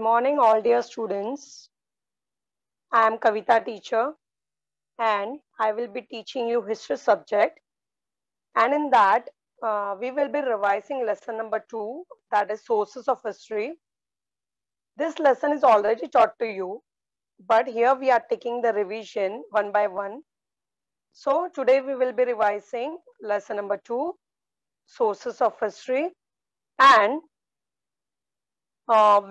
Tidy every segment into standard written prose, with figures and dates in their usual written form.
morning, all dear students. I am Kavita teacher and I will be teaching you history subject. And in that, we will be revising lesson number 2, that is sources of history. This lesson is already taught to you, but here we are taking the revision one by one. So today we will be revising lesson number 2, sources of history. And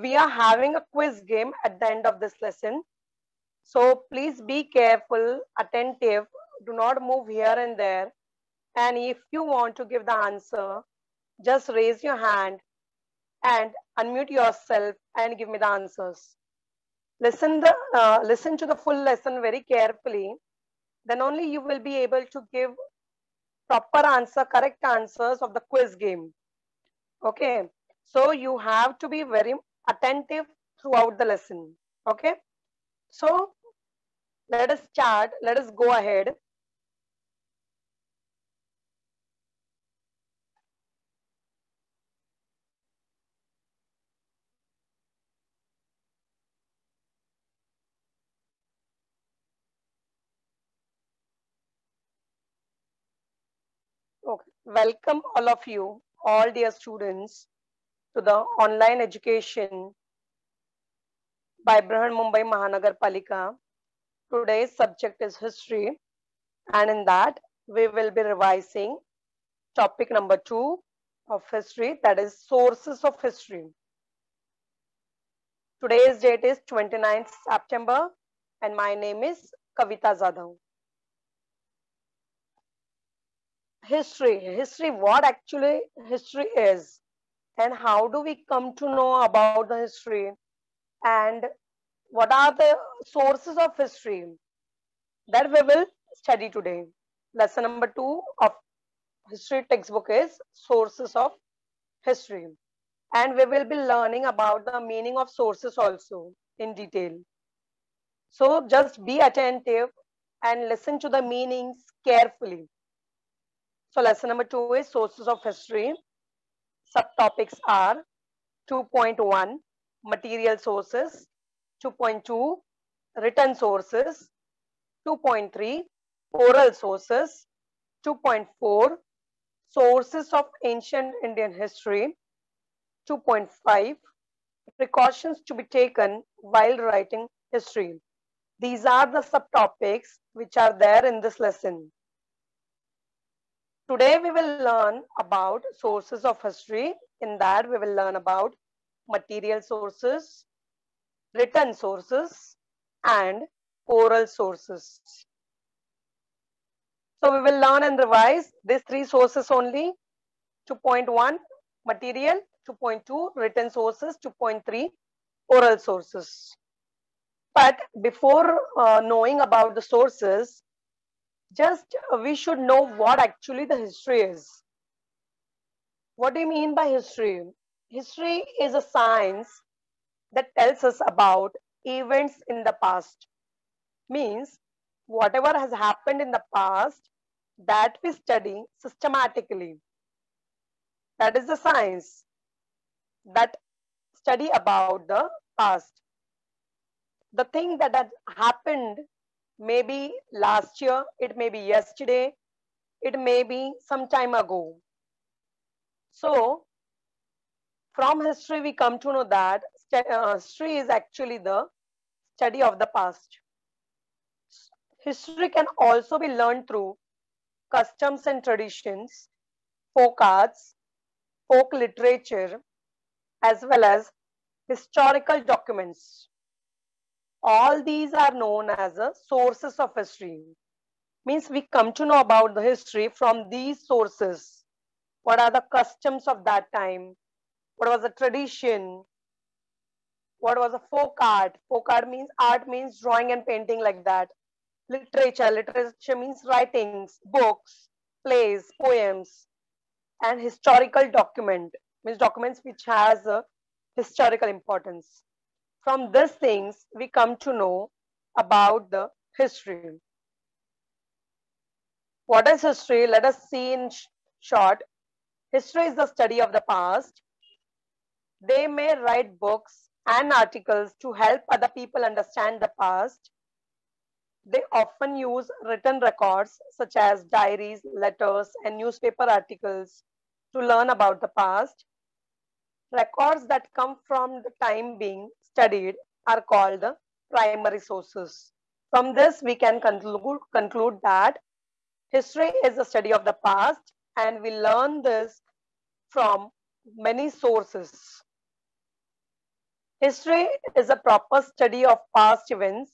we are having a quiz game at the end of this lesson. So please be careful, attentive, do not move here and there. And if you want to give the answer, just raise your hand and unmute yourself and give me the answers. Listen to the full lesson very carefully. Then only you will be able to give correct answers of the quiz game. Okay. So you have to be very attentive throughout the lesson. Okay. So let us start. Let us go ahead. Okay. Welcome all of you, all dear students, to the online education by Brihan Mumbai Mahanagar Palika. Today's subject is history, and in that we will be revising topic number 2 of history, that is sources of history. Today's date is 29th September, and my name is Kavita Zadav. History, what actually history is, and how do we come to know about the history, and what are the sources of history that we will study today. Lesson number 2 of history textbook is sources of history, and we will be learning about the meaning of sources also in detail. So just be attentive and listen to the meanings carefully. So lesson number 2 is sources of history. Subtopics are 2.1 material sources, 2.2 written sources, 2.3 oral sources, 2.4 sources of ancient Indian history, 2.5 precautions to be taken while writing history. These are the subtopics which are there in this lesson. Today we will learn about sources of history. In that we will learn about material sources, written sources, and oral sources. So we will learn and revise these 3 sources only. 2.1 material, 2.2 written sources, 2.3 oral sources. But before knowing about the sources, just we should know what actually the history is. What do you mean by history? History is a science that tells us about events in the past. Means whatever has happened in the past, that we study systematically. That is the science that study about the past. The thing that had happened maybe last year, it may be yesterday, it may be some time ago. So from history we come to know that history is actually the study of the past. History can also be learned through customs and traditions, folk arts, folk literature, as well as historical documents. All these are known as the sources of history. Means we come to know about the history from these sources. What are the customs of that time? What was the tradition? What was a folk art? Art means drawing and painting, like that. Literature means writings, books, plays, poems, and historical document means documents which has a historical importance. From these things we come to know about the history. What is history? Let us see in short. History is the study of the past. They may write books and articles to help other people understand the past. They often use written records such as diaries, letters, and newspaper articles to learn about the past. Records that come from the time being studied are called the primary sources. From this, we can conclude that history is the study of the past, and we learn this from many sources. History is a proper study of past events,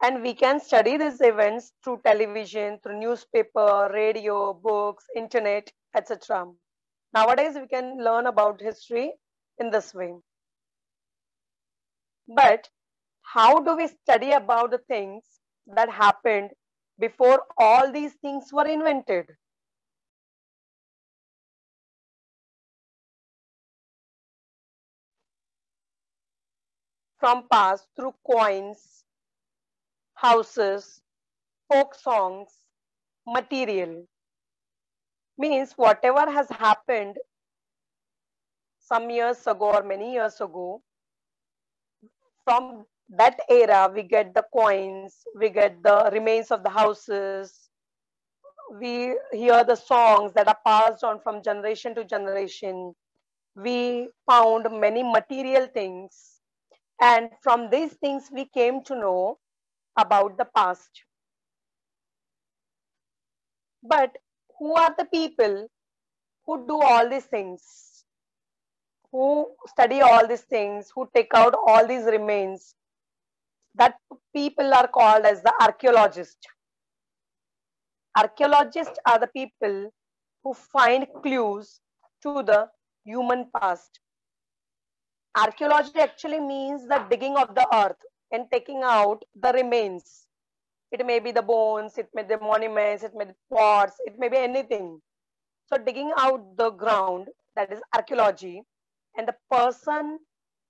and we can study these events through television, through newspaper, radio, books, internet, etc. Nowadays, we can learn about history in this way. But how do we study about the things that happened before all these things were invented? From past through coins, houses, folk songs, material. Means whatever has happened some years ago or many years ago, from that era we get the coins, we get the remains of the houses, we hear the songs that are passed on from generation to generation. We found many material things, and from these things we came to know about the past. But who are the people who do all these things, who study all these things, who take out all these remains? That people are called as the archaeologists. Archaeologists are the people who find clues to the human past. Archaeology actually means the digging of the earth and taking out the remains. It may be the bones, it may be the monuments, it may be pots, it may be anything. So digging out the ground, that is archaeology, and the person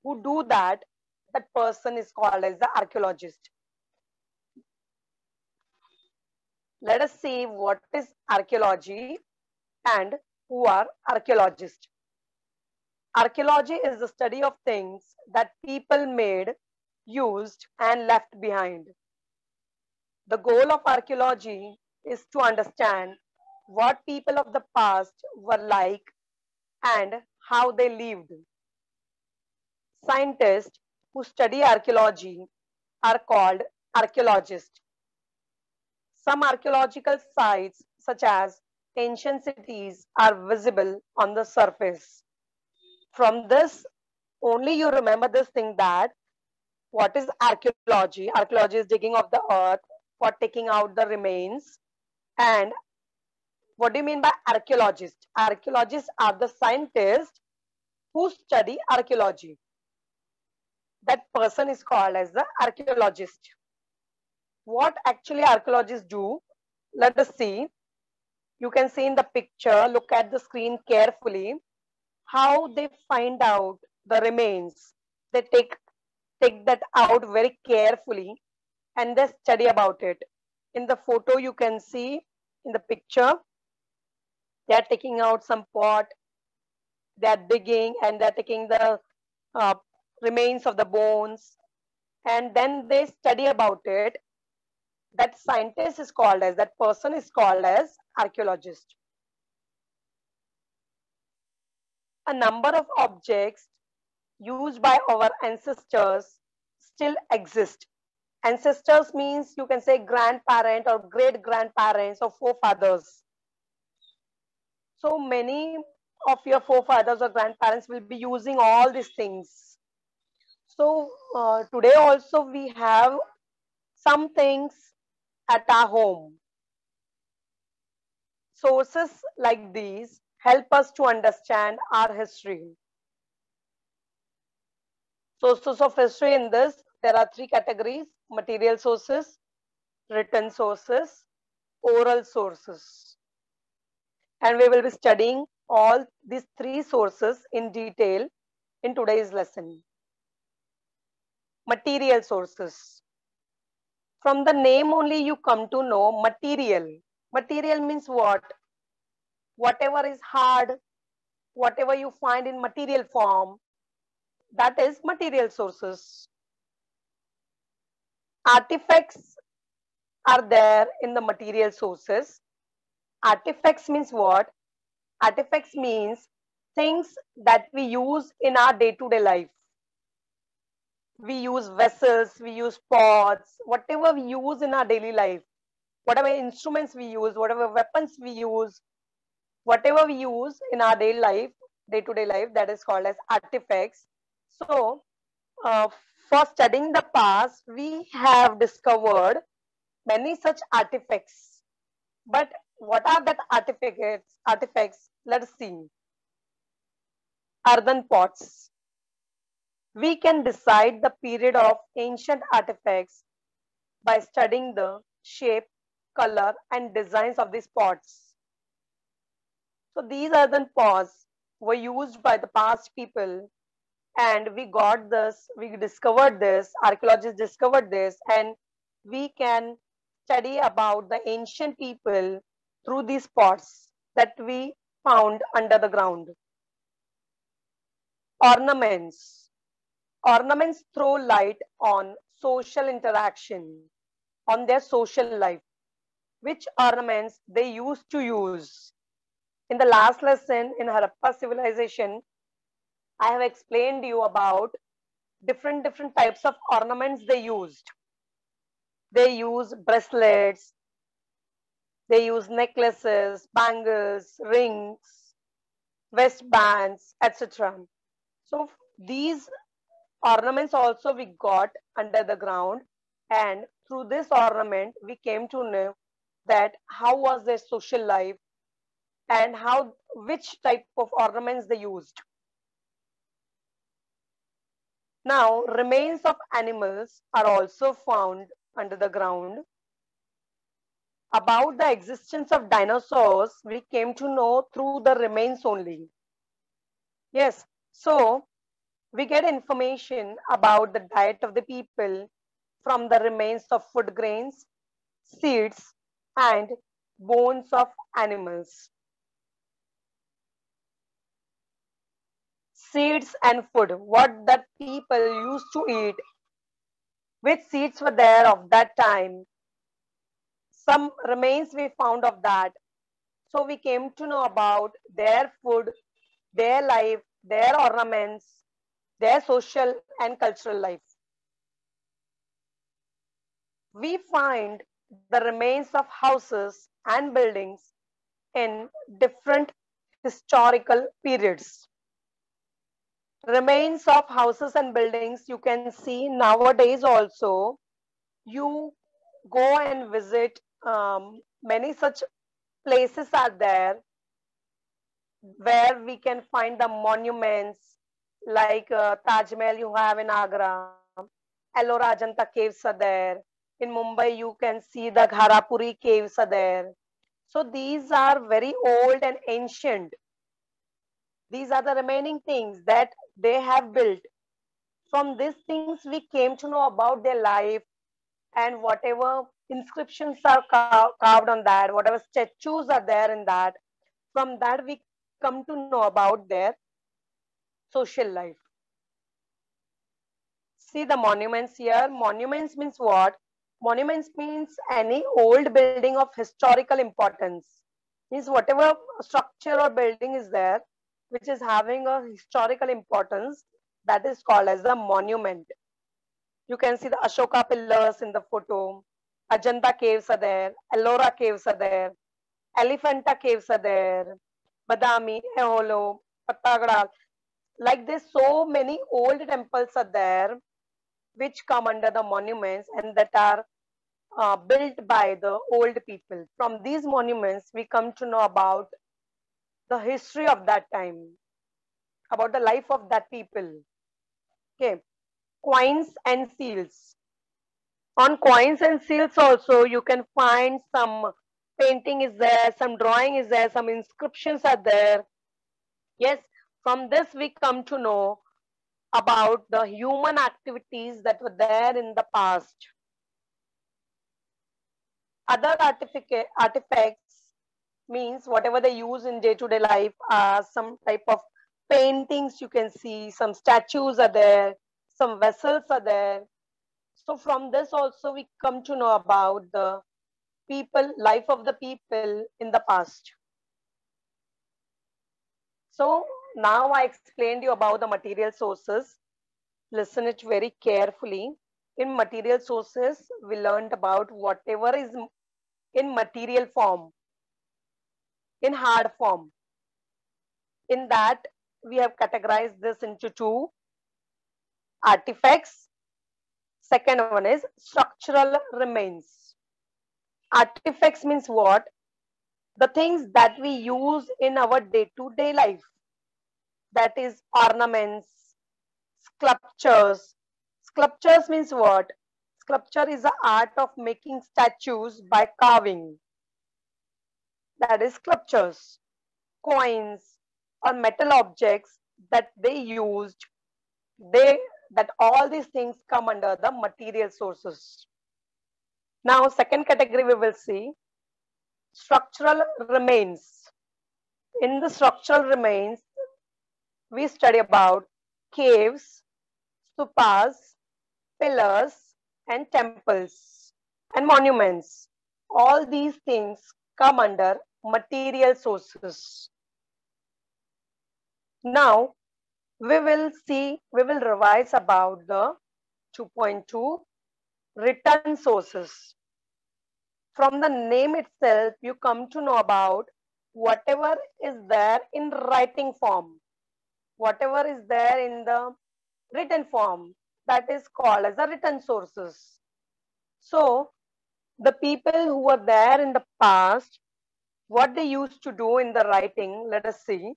who do that, that person is called as the archaeologist. Let us see what is archaeology and who are archaeologists. Archaeology is the study of things that people made, used, and left behind. The goal of archaeology is to understand what people of the past were like and how they lived. Scientists who study archaeology are called archaeologists. Some archaeological sites, such as ancient cities, are visible on the surface. From this, only you remember this thing that what is archaeology? Archaeology is digging of the earth for taking out the remains. And what do you mean by archaeologists? Archaeologists are the scientists who study archaeology. That person is called as the archaeologist. What actually archaeologists do? Let us see. You can see in the picture, look at the screen carefully, how they find out the remains. They take that out very carefully and they study about it. In the photo, you can see in the picture, they are taking out some pot, they are digging and they're taking the uh, remains of the bones, and then they study about it. That scientist is called as, that person is called as archaeologist. A number of objects used by our ancestors still exist. Ancestors means you can say grandparent or great grandparents or forefathers. So many of your forefathers or grandparents will be using all these things. So today also we have some things at our home. Sources like these help us to understand our history. Sources of history in this, there are three categories: material sources, written sources, oral sources. And we will be studying all these three sources in detail in today's lesson. Material sources. From the name only you come to know material. Material means what? Whatever is hard, whatever you find in material form, that is material sources. Artifacts are there in the material sources. Artifacts means what? Artifacts means things that we use in our day-to-day life. We use vessels, we use pots, whatever we use in our daily life, whatever instruments we use, whatever weapons we use, whatever we use in our daily life, day-to-day life, that is called as artifacts. So, uh, for studying the past, we have discovered many such artifacts. But what are that artifacts? Artifacts. Let's see. Earthen pots. We can decide the period of ancient artifacts by studying the shape, color, and designs of these pots. So these earthen pots were used by the past people, and we discovered this, archaeologists discovered this, and we can study about the ancient people through these pots that we found under the ground. Ornaments. Ornaments throw light on social interaction, on their social life. Which ornaments they used to use? In the last lesson in Harappa civilization, I have explained you about different types of ornaments they used. They use bracelets, they use necklaces, bangles, rings, wristbands, etc. So these ornaments also we got under the ground, and through this ornament we came to know that how was their social life and how which type of ornaments they used. Now remains of animals are also found under the ground. About the existence of dinosaurs we came to know through the remains only. Yes, so we get information about the diet of the people from the remains of food grains, seeds, and bones of animals. Seeds and food, what that people used to eat, which seeds were there of that time. Some remains we found of that. So we came to know about their food, their life, their ornaments, their social and cultural life. We find the remains of houses and buildings in different historical periods. Remains of houses and buildings you can see nowadays also. You go and visit, many such places are there where we can find the monuments like Taj Mahal you have in Agra, Ellora Ajanta caves are there. In Mumbai, you can see the Gharapuri caves are there. So these are very old and ancient. These are the remaining things that they have built. From these things, we came to know about their life and whatever inscriptions are carved on that, whatever statues are there in that. From that, we come to know about their social life. See the monuments here. Monuments means what? Monuments means any old building of historical importance. Means whatever structure or building is there, which is having a historical importance, that is called as a monument. You can see the Ashoka pillars in the photo. Ajanta caves are there. Ellora caves are there. Elephanta caves are there. Badami, Eholo, Pattagada. Like this, so many old temples are there which come under the monuments and that are built by the old people. From these monuments, we come to know about the history of that time, about the life of that people. Okay, coins and seals. On coins and seals also, you can find some painting is there, some drawing is there, some inscriptions are there. Yes, from this we come to know about the human activities that were there in the past. Other artifacts means whatever they use in day-to-day life are some type of paintings you can see, some statues are there, some vessels are there. So from this also we come to know about the people, life of the people in the past. So now I explained you about the material sources. Listen it very carefully. In material sources, we learned about whatever is in material form, in hard form. In that, we have categorized this into two: artifacts. Second one is structural remains. Artifacts means what? The things that we use in our day-to-day life. That is ornaments, sculptures. Sculptures means what? Sculpture is the art of making statues by carving. That is sculptures. Coins or metal objects that they used, they that all these things come under the material sources. Now, second category we will see structural remains. In the structural remains, we study about caves, stupas, pillars, and temples and monuments. All these things come under material sources. Now, we will revise about the 2.2 written sources. From the name itself, you come to know about whatever is there in writing form, whatever is there in the written form, that is called as the written sources. So, the people who were there in the past, what they used to do in the writing, let us see.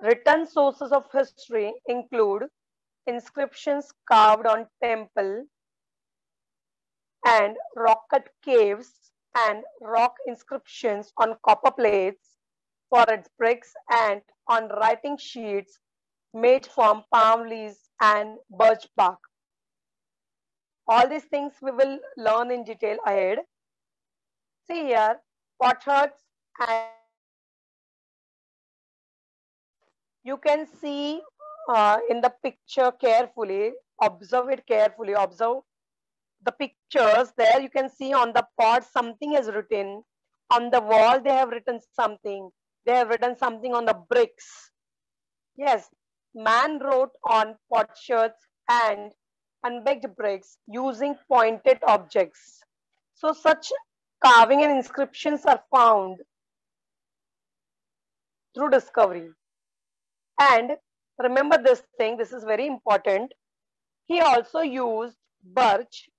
Written sources of history include inscriptions carved on temple and rock-cut caves and rock inscriptions on copper plates, forest bricks, and on writing sheets made from palm leaves and birch bark. All these things we will learn in detail ahead. See here, potsherds, and you can see in the picture carefully, observe it carefully, observe the pictures. There you can see on the pot something is written. On the wall they have written something. They have written something on the bricks. Yes, man wrote on potsherds and unbaked bricks using pointed objects. So such carving and inscriptions are found through discovery. And remember this thing, this is very important. He also used birch,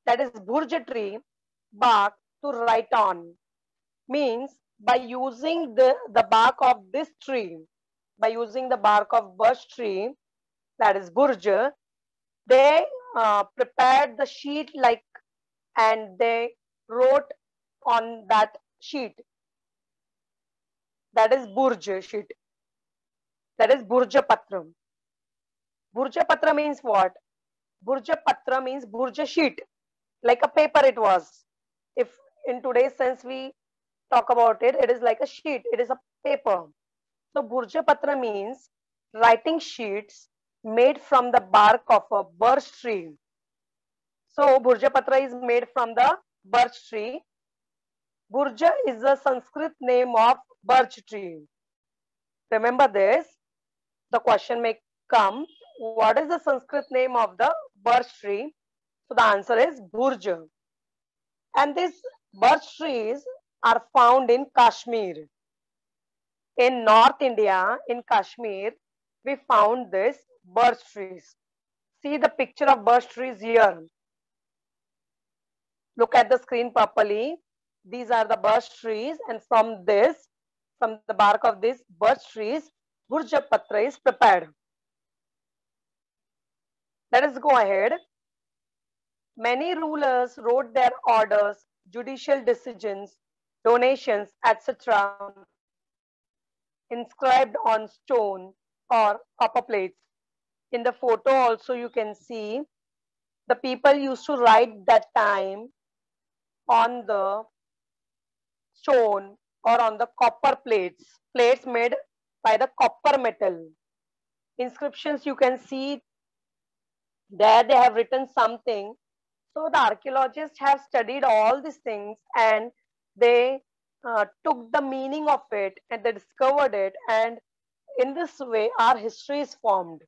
that is bhurja tree, bark to write on. Means by using the bark of this tree, by using the bark of birch tree, that is bhurja, they prepared the sheet like, and they wrote on that sheet. That is bhurja sheet. That is bhurja patram. Bhurja patra means what? Bhurja patra means bhurja sheet, like a paper it was. If in today's sense we talk about it, it is like a sheet, it is a paper. So Bhurja Patra means writing sheets made from the bark of a birch tree. So Bhurja Patra is made from the birch tree. Bhurja is the Sanskrit name of birch tree. Remember this, the question may come, what is the Sanskrit name of the birch tree? So the answer is Bhurja. And these birch trees are found in Kashmir. In North India, in Kashmir, we found this birch trees. See the picture of birch trees here. Look at the screen properly. These are the birch trees, and from the bark of these birch trees, Bhurja Patra is prepared. Let us go ahead. Many rulers wrote their orders, judicial decisions, donations, etc. inscribed on stone or copper plates. In the photo also you can see the people used to write that time on the stone or on the copper plates, plates made by the copper metal. Inscriptions you can see there, they have written something. So the archaeologists have studied all these things, and they took the meaning of it and they discovered it, and in this way our history is formed.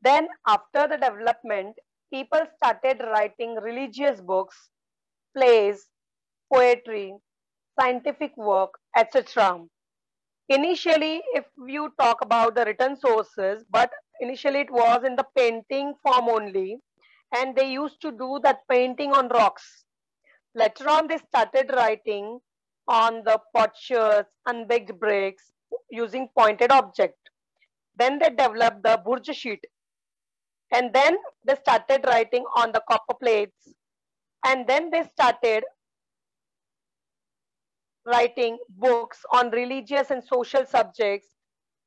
Then after the development, people started writing religious books, plays, poetry, scientific work, etc. Initially, if you talk about the written sources, but initially it was in the painting form only, and they used to do that painting on rocks. Later on, they started writing on the potsherds, unbaked bricks using pointed object. Then they developed the burj sheet, and then they started writing on the copper plates, and then they started writing books on religious and social subjects,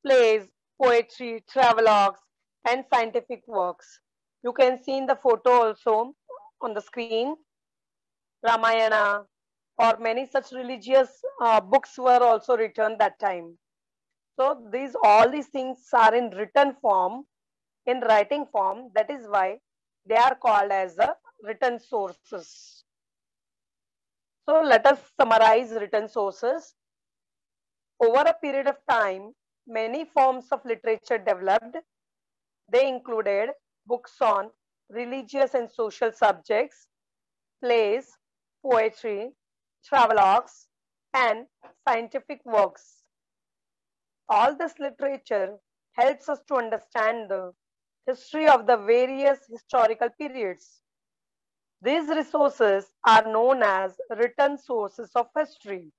plays, poetry, travelogues, and scientific works. You can see in the photo also on the screen, Ramayana, or many such religious books were also written that time. So these all these things are in written form, in writing form. That is why they are called as the written sources. So let us summarize written sources. Over a period of time, many forms of literature developed. They included books on religious and social subjects, plays, poetry, travelogues, and scientific works. All this literature helps us to understand the history of the various historical periods. These resources are known as written sources of history.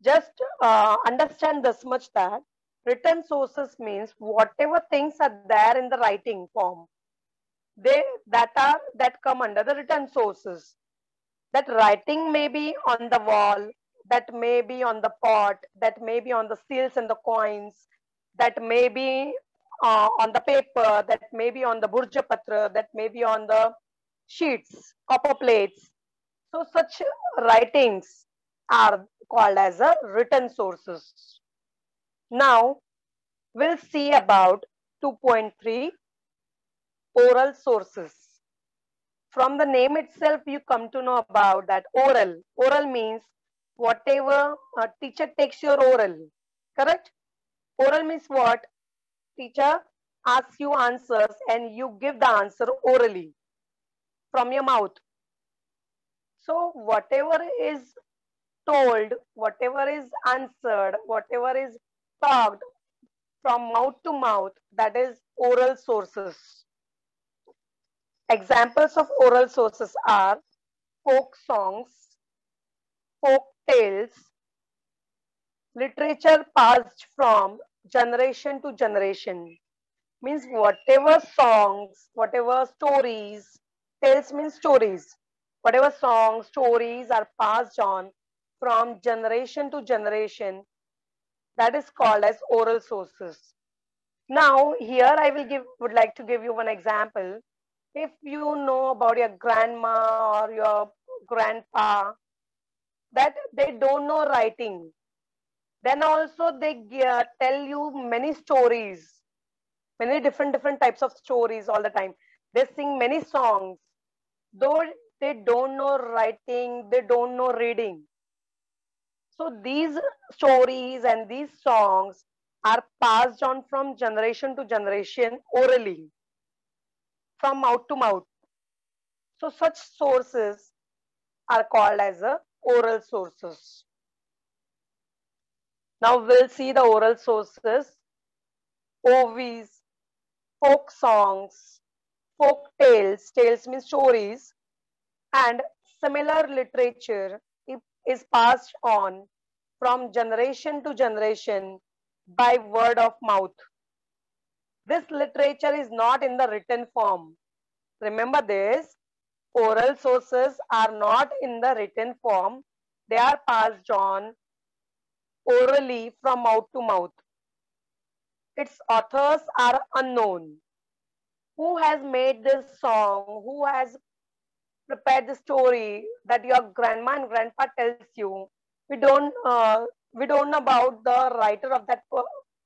Just understand this much, that written sources means whatever things are there in the writing form, they that come under the written sources. That writing may be on the wall, that may be on the pot, that may be on the seals and the coins, that may be on the paper, that may be on the burja patra, that may be on the sheets, copper plates. So such writings are called as a written sources. Now we'll see about 2.3, oral sources. From the name itself, you come to know about that oral. Oral means whatever teacher takes your oral, correct? Oral means what? Teacher asks you answers and you give the answer orally from your mouth. So whatever is told, whatever is answered, whatever is talked from mouth to mouth, that is oral sources. Examples of oral sources are folk songs, folk tales, literature passed from generation to generation. Means whatever songs, whatever stories, tales means stories. Whatever songs, stories are passed on from generation to generation, that is called as oral sources. Now, here I would like to give you one example. If you know about your grandma or your grandpa, that they don't know writing, then also they tell you many stories, many different types of stories all the time. They sing many songs, though they don't know writing, they don't know reading. So these stories and these songs are passed on from generation to generation orally, from mouth to mouth. So such sources are called as oral sources. Now we'll see the oral sources. Ovies, folk songs, folk tales, tales means stories, and similar literature is passed on from generation to generation by word of mouth. This literature is not in the written form. Remember this, oral sources are not in the written form. They are passed on orally from mouth to mouth. Its authors are unknown. Who has made this song? Who has prepared the story that your grandma and grandpa tells you? We don't we don't know about the writer of that,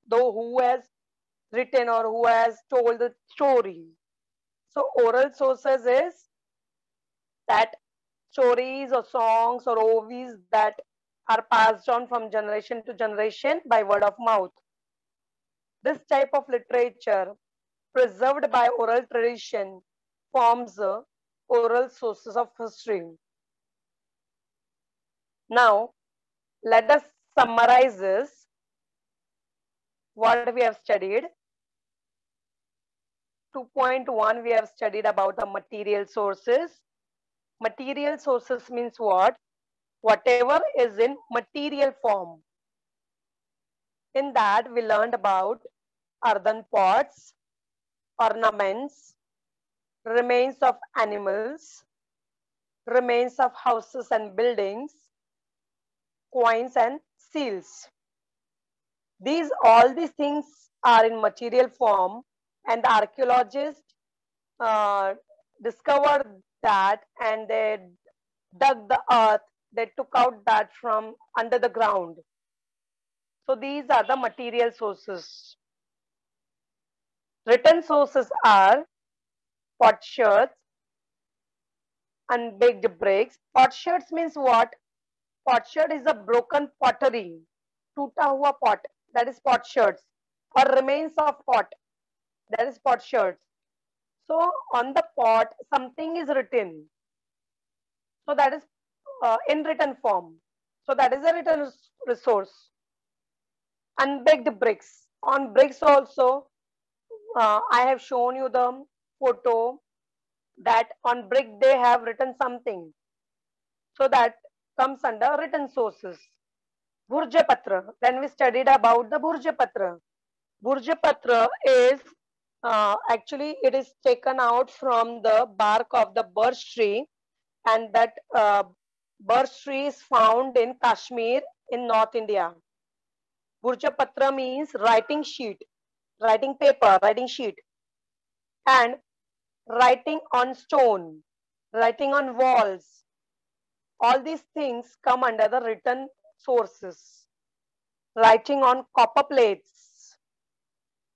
though who has written or who has told the story. So oral sources is that stories or songs or OVs that are passed on from generation to generation by word of mouth. This type of literature preserved by oral tradition forms oral sources of history. Now, let us summarize this, what we have studied. 2.1, we have studied about the material sources. Material sources means what? Whatever is in material form. In that, we learned about earthen pots, ornaments, remains of animals, remains of houses and buildings, coins and seals. All these things are in material form, and the archaeologists uh, discovered that, and they dug the earth, they took out that from under the ground. So these are the material sources. Written sources are potsherds, unbaked bricks. Potsherds means what? Potsherd is a broken pottery, टूटा हुआ pot, that is potsherds, or remains of pot, that is potsherds. So on the pot, something is written. So that is in written form. So that is a written resource. Unbaked bricks. On bricks also, I have shown you the photo that on brick they have written something. So that comes under written sources. Bhurjapatra. Then we studied about the Bhurjapatra. Bhurjapatra is actually it is taken out from the bark of the birch tree, and that birch tree is found in Kashmir in North India. Bhurjapatra means writing sheet, writing paper, writing sheet, and writing on stone, writing on walls. All these things come under the written sources. Writing on copper plates.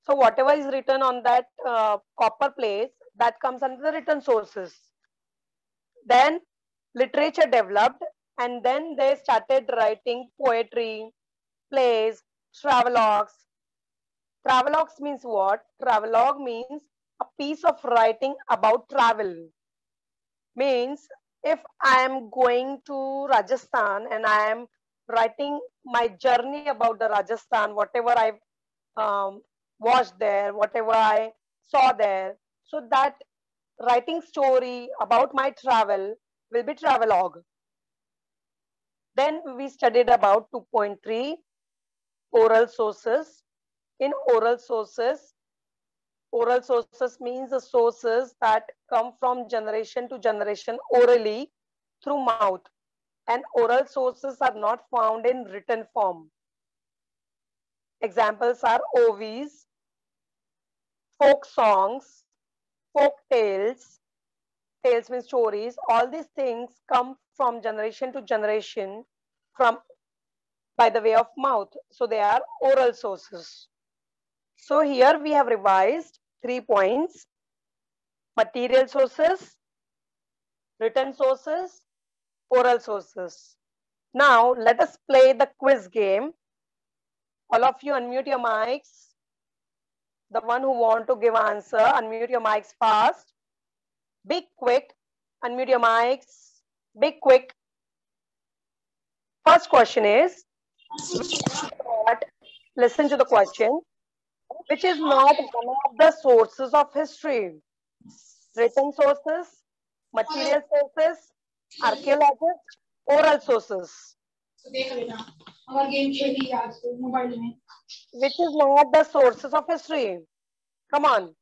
So whatever is written on that copper plates, that comes under the written sources. Then literature developed, and then they started writing poetry, plays, travelogues. Travelogues means what? Travelogue means a piece of writing about travel. Means if I am going to Rajasthan and I am writing my journey about the Rajasthan, whatever I watched there, whatever I saw there, so that writing story about my travel will be travelogue. Then we studied about 2.3 oral sources. In oral sources means the sources that come from generation to generation orally through mouth, and oral sources are not found in written form. Examples are OVs, folk songs, folk tales. Tales means stories. All these things come from generation to generation from by the way of mouth. So they are oral sources. So here we have revised 3 points: material sources, written sources, oral sources. Now let us play the quiz game. All of you unmute your mics. The one who want to give answer, unmute your mics fast. Be quick. Unmute your mics. Be quick. First question is, listen to the question. Which is not one of the sources of history? Written sources, material sources, archaeologists, oral sources. Which is not the sources of history? Come on.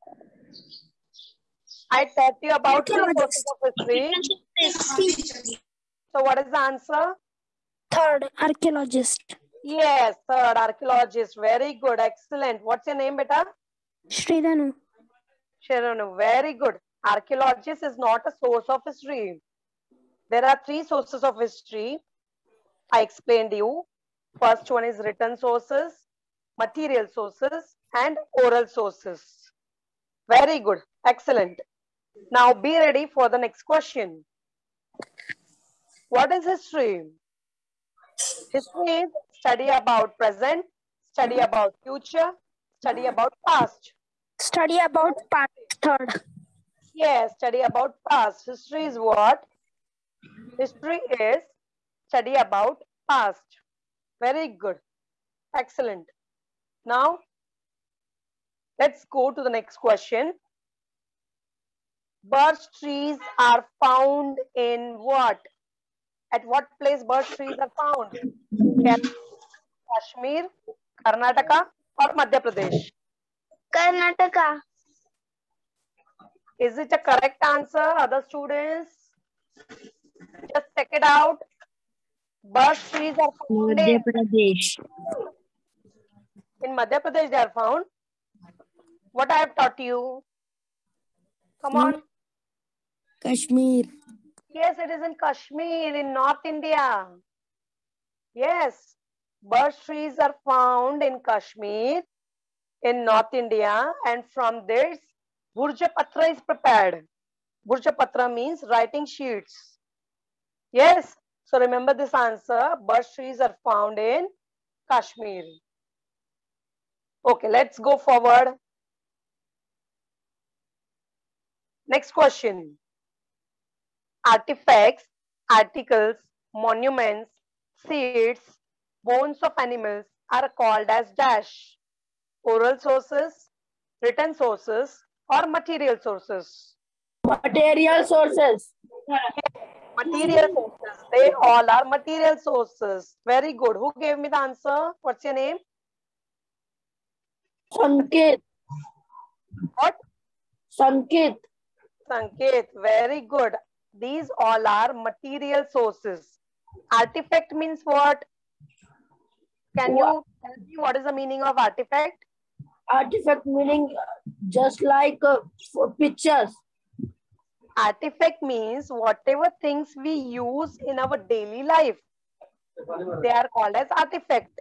I taught you about 3 sources of history. So what is the answer? Third, archaeologist. Yes, third, archaeologist. Very good. Excellent. What's your name, beta? Sridhanu. Sharanu. Very good. Archaeologist is not a source of history. There are 3 sources of history. I explained you. First one is written sources, material sources, and oral sources. Very good. Excellent. Now be ready for the next question. What is history? History is study about present, study about future, study about past. Study about part third. Yes, study about past. History is what? History is study about past. Very good. Excellent. Now, let's go to the next question. Birch trees are found in what? At what place birch trees are found? Kashmir, Karnataka, or Madhya Pradesh? Karnataka. Is it a correct answer, other students? Just check it out. Birch trees are found Madhya Pradesh. in Madhya Pradesh. They are found. What I have taught you? Come on. Kashmir. Yes, it is in Kashmir, in North India. Yes, birch trees are found in Kashmir, in North India, and from this, Bhurja Patra is prepared. Bhurja Patra means writing sheets. Yes, so remember this answer. Birch trees are found in Kashmir. Okay, let's go forward. Next question. Artifacts, articles, monuments, seeds, bones of animals are called as dash. Oral sources, written sources, or material sources. Material sources. Material sources. They all are material sources. Very good. Who gave me the answer? What's your name? Sanket. What? Sanket. Sanket. Very good. These all are material sources. Artifact means what? Can you tell me what is the meaning of artifact? Artifact meaning just like for pictures. Artifact means whatever things we use in our daily life. They are called as artifact.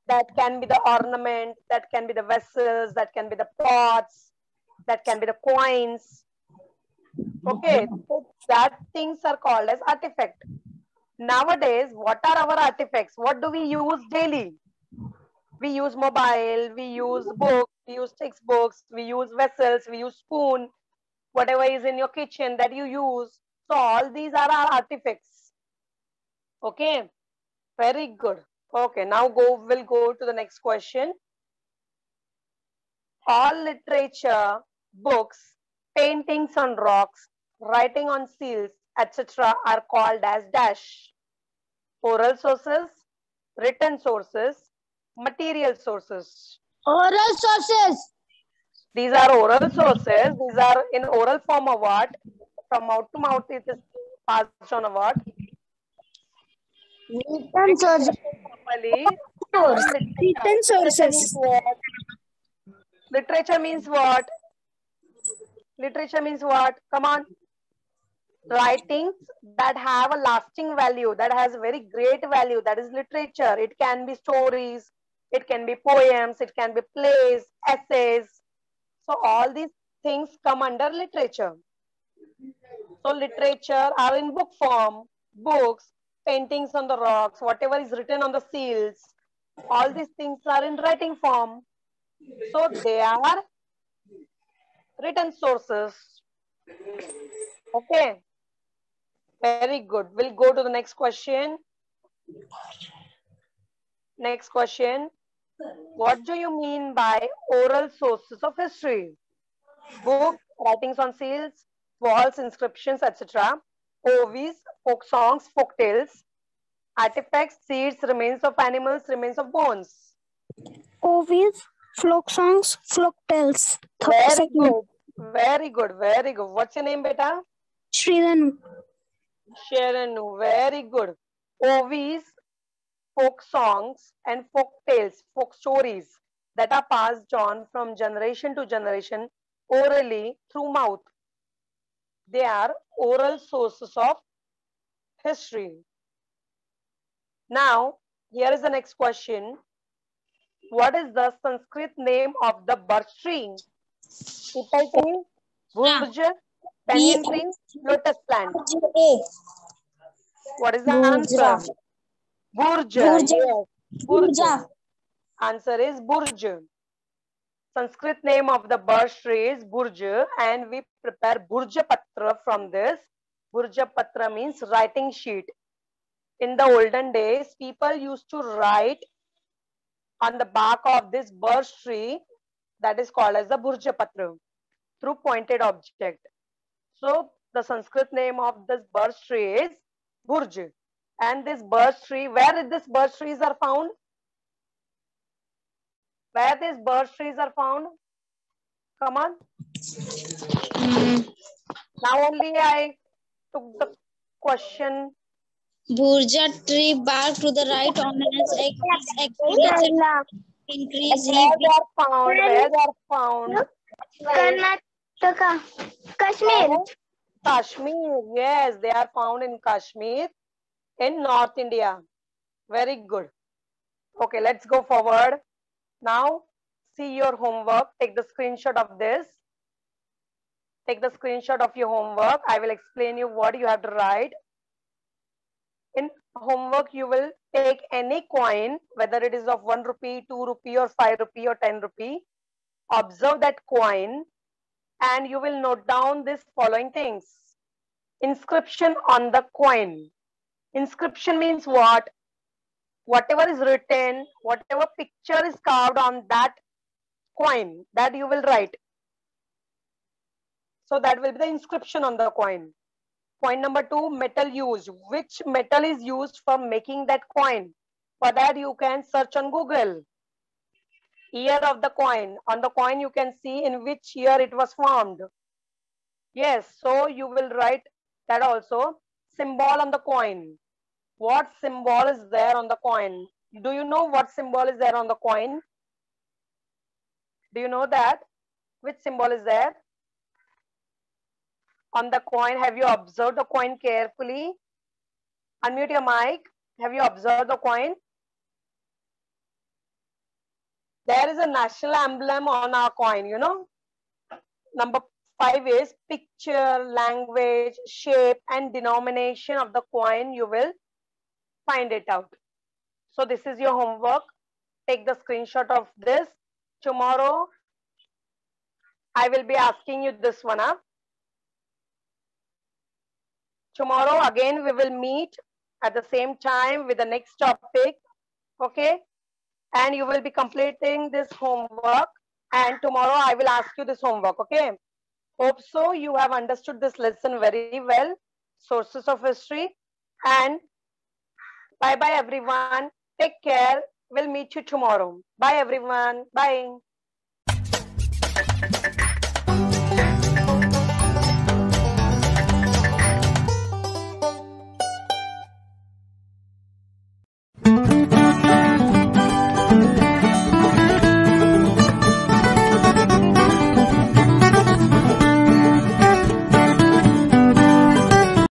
That can be the ornament, that can be the vessels, that can be the pots, that can be the coins. Okay, so that things are called as artifact. Nowadays, what are our artifacts? What do we use daily? We use mobile, we use books, we use textbooks, we use vessels, we use spoon, whatever is in your kitchen that you use. So all these are our artifacts. Okay, very good. Okay, now we'll go to the next question. All literature, books, paintings on rocks, writing on seals, etc. are called as dash. Oral sources, written sources, material sources. Oral sources. These are oral sources. These are in oral form of what? From mouth to mouth it is passed on a what? Written sources. Properly. All Written literature means sources. what? Literature means what? Literature means what? Come on. Writings that have a lasting value, that has very great value, that is literature. It can be stories, it can be poems, it can be plays, essays. So all these things come under literature. So literature are in book form, books, paintings on the rocks, whatever is written on the seals, all these things are in writing form. So they are written sources. Okay. Very good. We'll go to the next question. Next question. What do you mean by oral sources of history? Books, writings on seals, walls, inscriptions, etc. OVs, folk songs, folk tales, artifacts, seeds, remains of animals, remains of bones. Ovies, folk songs, folk tales. Very good. Very good. Very good. What's your name, beta? Sridhanu. Sharanu. Very good. OVs, folk songs, and folk tales, folk stories that are passed on from generation to generation orally through mouth. They are oral sources of history. Now, Here is the next question. What is the Sanskrit name of the birch tree? Peepal tree, Burj, banyan tree, lotus plant. What is the answer? Burj. Yes. Burj. Answer is Burj. Sanskrit name of the birch tree is Burj, and we prepare Burja Patra from this. Burja Patra means writing sheet. In the olden days, people used to write on the bark of this birch tree, that is called as the Burja Patra, through pointed object. So the Sanskrit name of this birch tree is Burj. And this birch tree, where these birch trees are found? Where these birch trees are found? Come on. Now only I took the question. Burja tree bark to the right on its agriculture increase Where they are found? Where they are found? Karnataka. Kashmir. Kashmir. Yes, they are found in Kashmir, in North India. Very good. Okay, let's go forward. Now, see your homework. Take the screenshot of this. Take the screenshot of your homework. I will explain you what you have to write. In homework, you will take any coin, whether it is of 1 rupee, 2 rupee, or 5 rupee, or 10 rupee. Observe that coin and you will note down these following things. Inscription on the coin. Inscription means what? Whatever is written, whatever picture is carved on that coin, that you will write. So that will be the inscription on the coin. Point number 2, metal used. Which metal is used for making that coin? For that you can search on Google. Year of the coin. On the coin you can see in which year it was formed. Yes, so you will write that also. Symbol on the coin. What symbol is there on the coin? Do you know what symbol is there on the coin? Do you know that? Which symbol is there on the coin? Have you observed the coin carefully? Unmute your mic. Have you observed the coin? There is a national emblem on our coin, you know. Number 5 is picture, language, shape, and denomination of the coin. You will find it out. So this is your homework. Take the screenshot of this. Tomorrow, I will be asking you this one up. Tomorrow again we will meet at the same time with the next topic. Okay? And you will be completing this homework. And tomorrow I will ask you this homework. Okay? Hope so you have understood this lesson very well. Sources of history. And bye-bye everyone. Take care. We'll meet you tomorrow. Bye everyone. Bye.